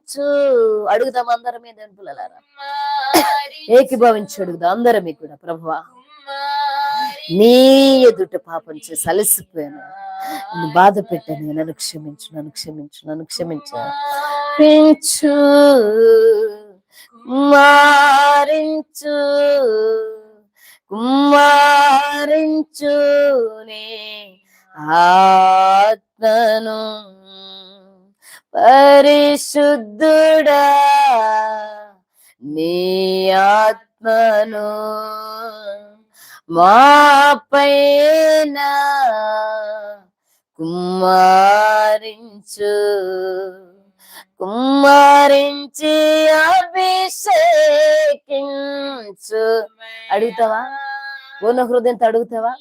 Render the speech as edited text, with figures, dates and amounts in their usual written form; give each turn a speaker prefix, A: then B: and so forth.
A: కుమ్మరించు. అడుగుదాం అందరం ఏదని పిల్లలారా, ఏకీభవించి అడుగుదాం అందరం కూడా. ప్రభువా, నీ ఎదుట పాపం చేసి అలసిపోయాను, నన్ను బాధ పెట్టాను, నన్ను క్షమించు, నన్ను క్షమించు, నన్ను క్షమించు. పెంచు, కుమారించు, కుమారించునే ఆత్మను. పరిశుద్ధుడా, నీ ఆత్మను మా పైన కుమ్మరించు. కుమ్మరించి అభిషేకించు. అడుగుతావా? పూర్ణ హృదయంతో అడుగుతావా?